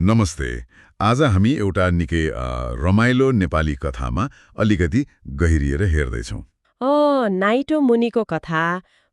नमस्ते। आज हामी एउटा निकै रमाइलो नेपाली कथामा अलिकति गहिरिएर हेर्दैछौँ। नाइटो मुनिको कथा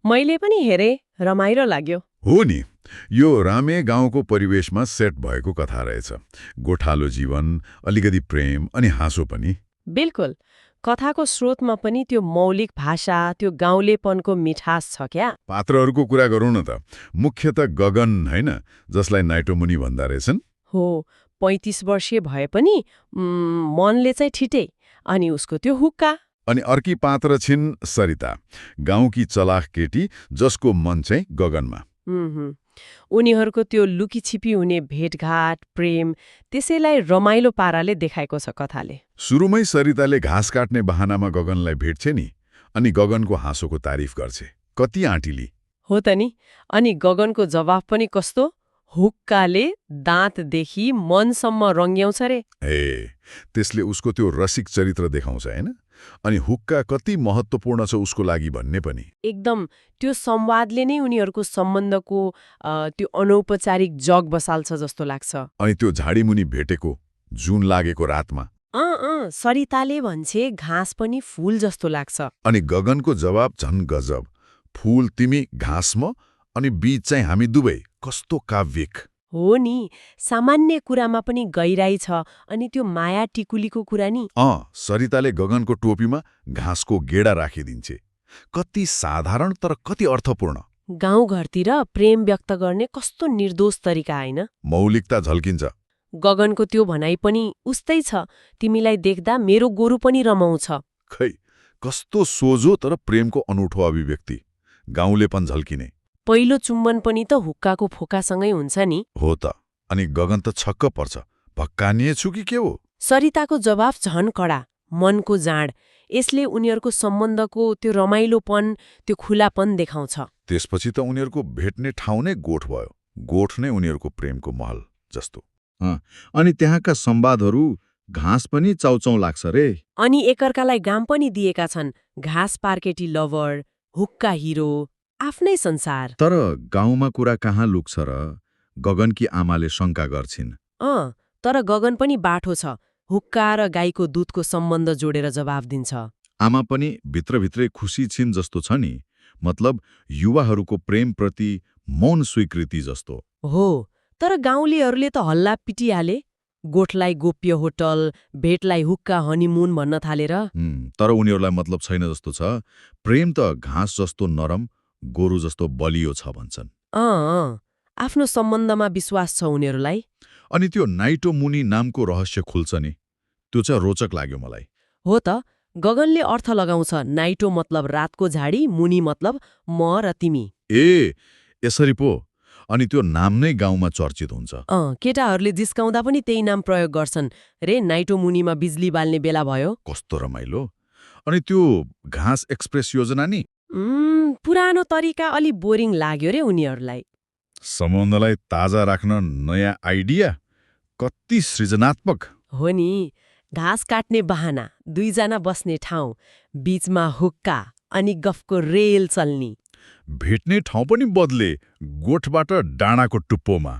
मैले पनि हेरेँ, रमाइलो लाग्यो। हो नि, यो रामे गाउँको परिवेशमा सेट भएको कथा रहेछ। गोठालो जीवन, अलिकति प्रेम अनि हाँसो पनि। बिल्कुल, कथाको स्रोतमा पनि त्यो मौलिक भाषा, त्यो गाउँलेपनको मिठास छ क्या। पात्रहरूको कुरा गरौँ न त। मुख्यत गगन होइन, जसलाई नाइटो मुनि भन्दा रहेछन्। हो, 35 वर्षीय भए पनि मनले चाहिँ ठिटै। अनि उसको त्यो हुक्का। अनि अर्की पात्र छिन् सरिता, गाउँकी चलाख केटी जसको मन चाहिँ गगनमा। हुँ। उनीहरूको त्यो लुकीछिपी हुने भेटघाट, प्रेम, त्यसैलाई रमाइलो पाराले देखाएको छ कथाले। सुरुमै सरिताले घाँस काट्ने बहानामा गगनलाई भेट्छे नि, अनि गगनको हाँसोको तारिफ गर्छे। कति आँटिली। हो त नि, अनि गगनको जवाफ पनि कस्तो? हुक्काले दाँतदेखि मनसम्म रङ्ग्याउँछ रे। त्यसले उसको त्यो रसिक चरित्र देखाउँछ हैन? अनि हुक्का कति महत्त्वपूर्ण छ उसको लागि भन्ने पनि। एकदम, त्यो संवादले नै उनीहरूको सम्बन्धको त्यो अनौपचारिक जग बसाल्छ जस्तो लाग्छ। अनि त्यो झाडीमुनि भेटेको, जुन लागेको रातमा। सरिताले भन्छे घाँस पनि फूल जस्तो लाग्छ। अनि गगनको जवाब झन् गजब। फूल तिमी, घाँस म, अनि बीच चाहिँ हामी दुवै। कस्तो काव्यिक। हो नि, सामान्य कुरामा पनि गहिराई छ। अनि त्यो माया टिकुलीको कुरा नि। सरिताले गगनको टोपीमा घाँसको गेडा राखिदिन्छे। कति साधारण तर कति अर्थपूर्ण। गाउँघरतिर प्रेम व्यक्त गर्ने कस्तो निर्दोष तरिका होइन? मौलिकता झल्किन्छ। गगनको त्यो भनाइ पनि उस्तै छ, तिमीलाई देख्दा मेरो गोरु पनि रमाउँछ। खै, कस्तो सोझो तर प्रेमको अनूठो अभिव्यक्ति। गाउँलेपन झल्किने। पहिलो चुम्बन पनि त हुक्काको फोकासँगै हुन्छ नि। हो त। अनि गगन त छक्क पर्छ। भक्कानिएछु कि के हो? सरिताको जवाफ झन कडा, मनको जाँड। यसले उनीहरूको सम्बन्धको त्यो रमाइलोपन, त्यो खुलापन देखाउँछ। त्यसपछि त उनीहरूको भेट्ने ठाउँ नै गोठ भयो। गोठ नै उनीहरूको प्रेमको महल जस्तो। अनि त्यहाँका संवादहरू घाँस पनि चाउचाउ लाग्छ रे। अनि एकअर्कालाई गाम पनि दिएका छन्। घाँस पार्केटी लभर, हुक्का हिरो, आफ्नै संसार। तर गाउँमा कुरा कहाँ लुक्छ र? गगनकी आमाले शङ्का गर्छिन्। तर गगन पनि बाठो छ। हुक्का र गाईको दूधको सम्बन्ध जोडेर जवाफ दिन्छ। आमा पनि भित्रभित्रै खुसी छिन् जस्तो छ नि। मतलब युवाहरूको प्रेमप्रति मौन स्वीकृति जस्तो। हो, तर गाउँलेहरूले त हल्ला पिटिहाले। गोठलाई गोप्य होटल, भेटलाई हुक्का हनीमुन भन्न थालेर। तर उनीहरूलाई मतलब छैन जस्तो छ। प्रेम त घाँस जस्तो नरम, गोरु जस्तो बलियो छ भन्छन्। आफ्नो सम्बन्धमा विश्वास छ उनीहरूलाई। अनि त्यो नाइटो मुनि नामको रहस्य खुल्छ नि, त्यो चाहिँ रोचक लाग्यो मलाई। हो त, गगनले अर्थ लगाउँछ। नाइटो मतलब रातको झाडी, मुनि मतलब म र तिमी। यसरी पो। अनि त्यो नाम नै गाउँमा चर्चित हुन्छ। केटाहरूले जिस्काउँदा पनि त्यही नाम प्रयोग गर्छन् रे। नाइटो मुनिमा बिजुली बाल्ने बेला भयो। कस्तो रमाइलो। अनि त्यो घाँस एक्सप्रेस योजना नि? पुरानो तरिका अलि बोरिङ लाग्यो रे उनीहरूलाई। सम्बन्धलाई ताजा राख्न नयाँ आइडिया, कति सृजनात्मक। हो नि, घाँस काट्ने बहाना, दुईजना बस्ने ठाउँ, बीचमा हुक्का, अनि गफको रेल चल्नी। भेट्ने ठाउँ पनि बदले, गोठबाट डाँडाको टुप्पोमा।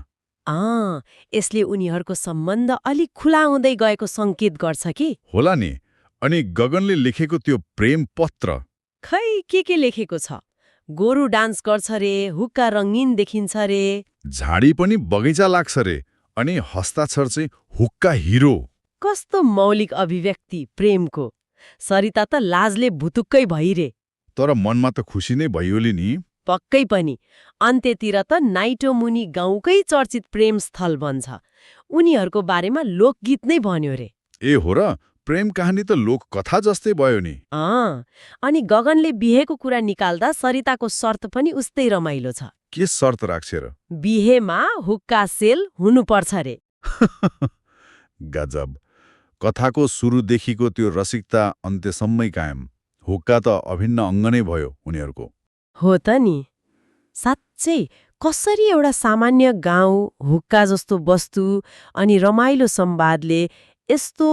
यसले उनीहरूको सम्बन्ध अलिक खुला हुँदै गएको सङ्केत गर्छ कि? होला नि। अनि गगनले लेखेको त्यो प्रेम पत्र, खै के लेखेको छ? गोरु डान्स गर्छ रे, हुक्का रङ्गीन देखिन्छ रे, झाडी पनि बगैँचा लाग्छ रे, अनि हस्ताक्षर चाहिँ हुक्का हिरो। कस्तो मौलिक अभिव्यक्ति प्रेमको। सरिता त लाजले भुतुक्कै भइरे। तर मनमा त खुसी नै भइयोली नि। पक्कै पनि। अन्त्यतिर त नाइटो मुनि गाउँकै चर्चित प्रेम स्थल बन्छ। उनीहरूको बारेमा लोकगीत नै बन्यो रे। हो र, प्रेम कहानी त लोक कथा जस्तै भयो नि। अनि गगनले बिहेको कुरा निकाल्दा सरिताको शर्त पनि उस्तै रमाइलो छ। के शर्त राख्छ र? बिहेमा हुक्का सेल हुनुपर्छ रे। गजब। कथाको सुरुदेखिको त्यो रसिकता अन्त्यसम्मै कायम। हुक्का त अभिन्न अङ्ग नै भयो उनीहरूको। हो त नि। साँच्चै कसरी एउटा सामान्य गाउँ, हुक्का जस्तो वस्तु अनि रमाइलो संवादले यस्तो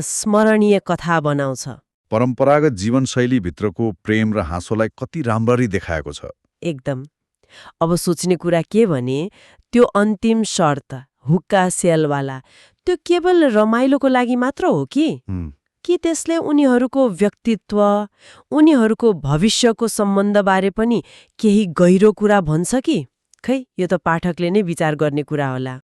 स्मरणीय कथा बनाउँछ। परम्परागत जीवनशैलीभित्रको प्रेम र हाँसोलाई कति राम्ररी देखाएको छ। एकदम। अब सोच्ने कुरा के भने, त्यो अन्तिम शर्त, हुक्का सेलवाला त्यो केवल रमाइलोको लागि मात्र हो कि त्यसले उनीहरूको व्यक्तित्व उनीहरूको भविष्यको सम्बन्धबारे पनि केही गहिरो कुरा भन्छ कि खै यो त पाठकले नै विचार गर्ने कुरा होला।